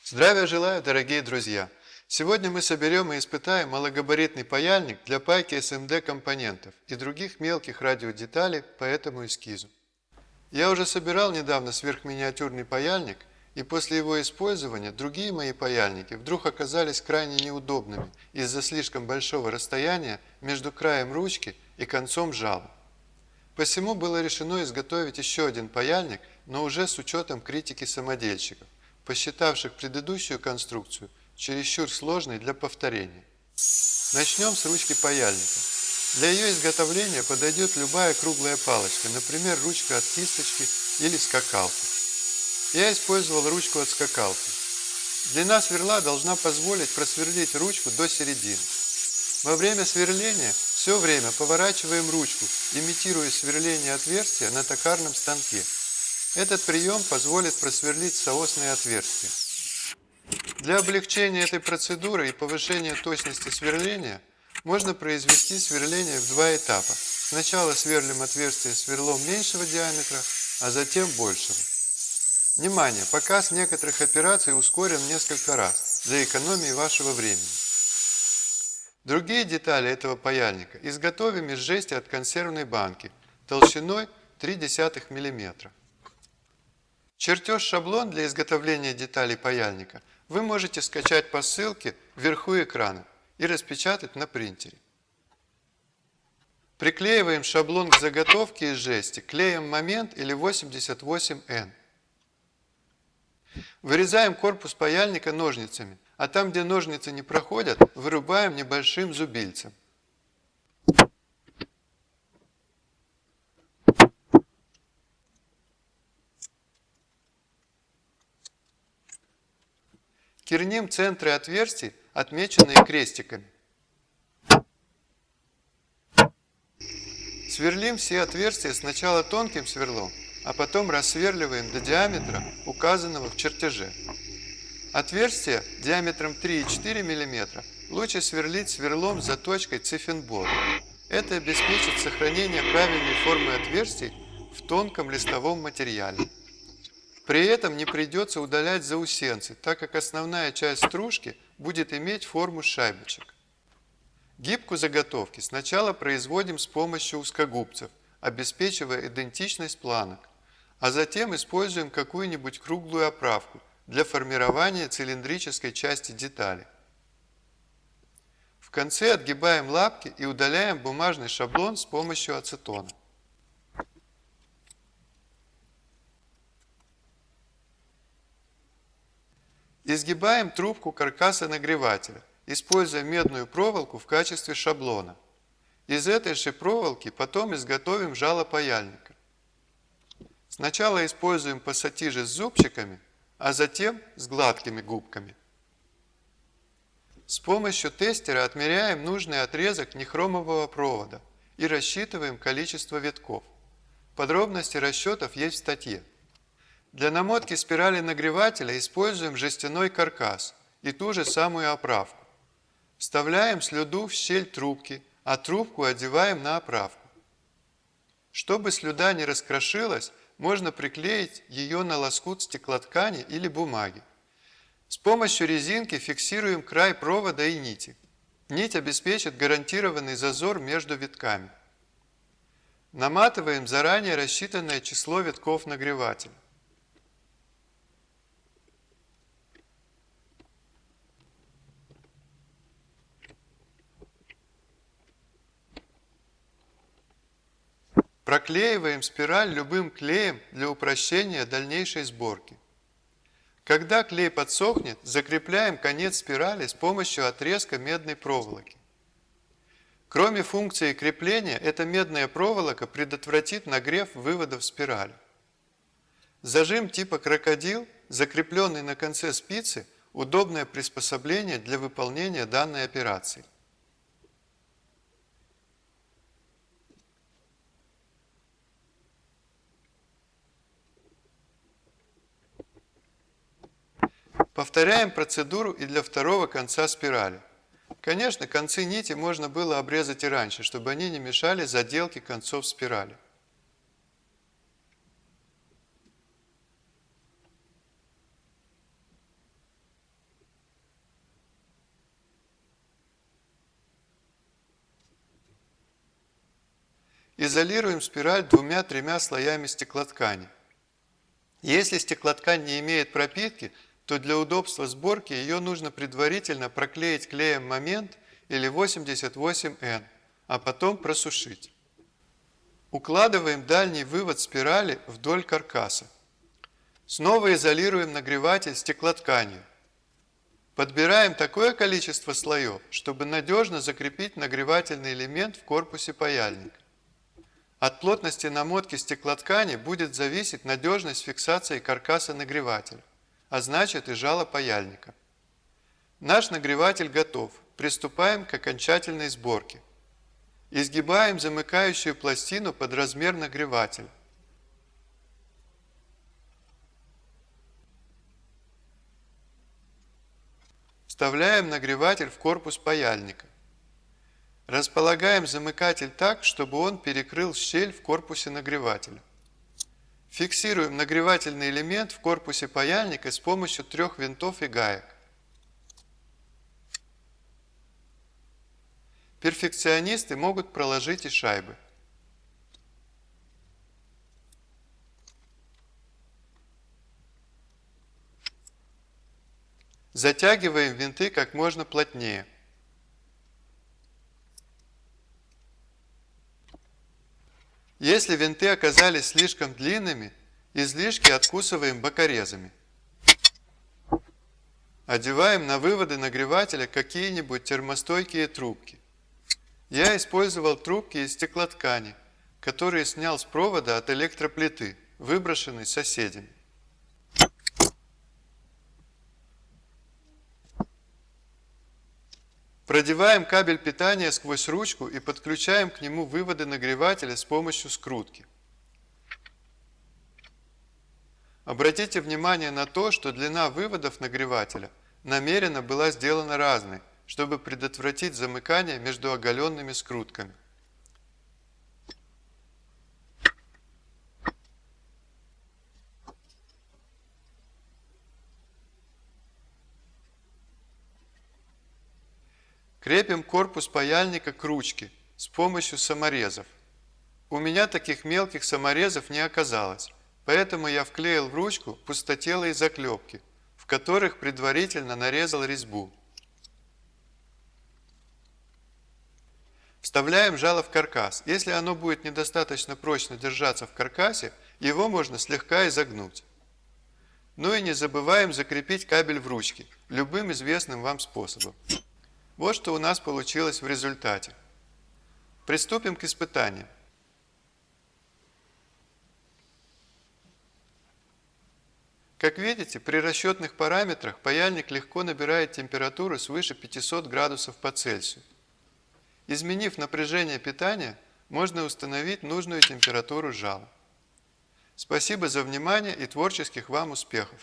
Здравия желаю, дорогие друзья! Сегодня мы соберем и испытаем малогабаритный паяльник для пайки SMD компонентов и других мелких радиодеталей по этому эскизу. Я уже собирал недавно сверхминиатюрный паяльник, и после его использования другие мои паяльники вдруг оказались крайне неудобными из-за слишком большого расстояния между краем ручки и концом жала. Посему было решено изготовить еще один паяльник, но уже с учетом критики самодельщиков, посчитавших предыдущую конструкцию чересчур сложной для повторения. Начнем с ручки паяльника. Для ее изготовления подойдет любая круглая палочка, например, ручка от кисточки или скакалки. Я использовал ручку от скакалки. Длина сверла должна позволить просверлить ручку до середины. Во время сверления все время поворачиваем ручку, имитируя сверление отверстия на токарном станке. Этот прием позволит просверлить соосные отверстия. Для облегчения этой процедуры и повышения точности сверления можно произвести сверление в два этапа. Сначала сверлим отверстие сверлом меньшего диаметра, а затем большего. Внимание! Показ некоторых операций ускорен несколько раз для экономии вашего времени. Другие детали этого паяльника изготовим из жести от консервной банки толщиной 0,3 мм. Чертеж-шаблон для изготовления деталей паяльника вы можете скачать по ссылке вверху экрана и распечатать на принтере. Приклеиваем шаблон к заготовке из жести клеем момент или 88N. Вырезаем корпус паяльника ножницами, а там, где ножницы не проходят, вырубаем небольшим зубильцем. Керним центры отверстий, отмеченные крестиками. Сверлим все отверстия сначала тонким сверлом, а потом рассверливаем до диаметра, указанного в чертеже. Отверстие диаметром 3,4 мм лучше сверлить сверлом с заточкой Цифенбора. Это обеспечит сохранение правильной формы отверстий в тонком листовом материале. При этом не придется удалять заусенцы, так как основная часть стружки будет иметь форму шайбочек. Гибку заготовки сначала производим с помощью узкогубцев, обеспечивая идентичность планок, а затем используем какую-нибудь круглую оправку для формирования цилиндрической части детали. В конце отгибаем лапки и удаляем бумажный шаблон с помощью ацетона. Изгибаем трубку каркаса нагревателя, используя медную проволоку в качестве шаблона. Из этой же проволоки потом изготовим жало паяльника. Сначала используем пассатижи с зубчиками, а затем с гладкими губками. С помощью тестера отмеряем нужный отрезок нехромового провода и рассчитываем количество витков. Подробности расчетов есть в статье. Для намотки спирали нагревателя используем жестяной каркас и ту же самую оправку. Вставляем слюду в щель трубки, а трубку одеваем на оправку. Чтобы слюда не раскрошилась, можно приклеить ее на лоскут стеклоткани или бумаги. С помощью резинки фиксируем край провода и нити. Нить обеспечит гарантированный зазор между витками. Наматываем заранее рассчитанное число витков нагревателя. Проклеиваем спираль любым клеем для упрощения дальнейшей сборки. Когда клей подсохнет, закрепляем конец спирали с помощью отрезка медной проволоки. Кроме функции крепления, эта медная проволока предотвратит нагрев выводов спирали. Зажим типа крокодил, закрепленный на конце спицы, удобное приспособление для выполнения данной операции. Повторяем процедуру и для второго конца спирали. Конечно, концы нити можно было обрезать и раньше, чтобы они не мешали заделке концов спирали. Изолируем спираль 2-3 слоями стеклоткани. Если стеклоткань не имеет пропитки, то для удобства сборки ее нужно предварительно проклеить клеем момент или 88N, а потом просушить. Укладываем дальний вывод спирали вдоль каркаса. Снова изолируем нагреватель стеклотканью. Подбираем такое количество слоев, чтобы надежно закрепить нагревательный элемент в корпусе паяльника. От плотности намотки стеклоткани будет зависеть надежность фиксации каркаса нагревателя, а значит и жало паяльника. Наш нагреватель готов. Приступаем к окончательной сборке. Изгибаем замыкающую пластину под размер нагревателя. Вставляем нагреватель в корпус паяльника. Располагаем замыкатель так, чтобы он перекрыл щель в корпусе нагревателя. Фиксируем нагревательный элемент в корпусе паяльника с помощью 3 винтов и гаек. Перфекционисты могут проложить и шайбы. Затягиваем винты как можно плотнее. Если винты оказались слишком длинными, излишки откусываем бокорезами. Одеваем на выводы нагревателя какие-нибудь термостойкие трубки. Я использовал трубки из стеклоткани, которые снял с провода от электроплиты, выброшенной соседями. Продеваем кабель питания сквозь ручку и подключаем к нему выводы нагревателя с помощью скрутки. Обратите внимание на то, что длина выводов нагревателя намеренно была сделана разной, чтобы предотвратить замыкание между оголенными скрутками. Крепим корпус паяльника к ручке с помощью саморезов. У меня таких мелких саморезов не оказалось, поэтому я вклеил в ручку пустотелые заклепки, в которых предварительно нарезал резьбу. Вставляем жало в каркас. Если оно будет недостаточно прочно держаться в каркасе, его можно слегка изогнуть. Ну и не забываем закрепить кабель в ручке, любым известным вам способом. Вот что у нас получилось в результате. Приступим к испытаниям. Как видите, при расчетных параметрах паяльник легко набирает температуру свыше 500 градусов по Цельсию. Изменив напряжение питания, можно установить нужную температуру жала. Спасибо за внимание и творческих вам успехов!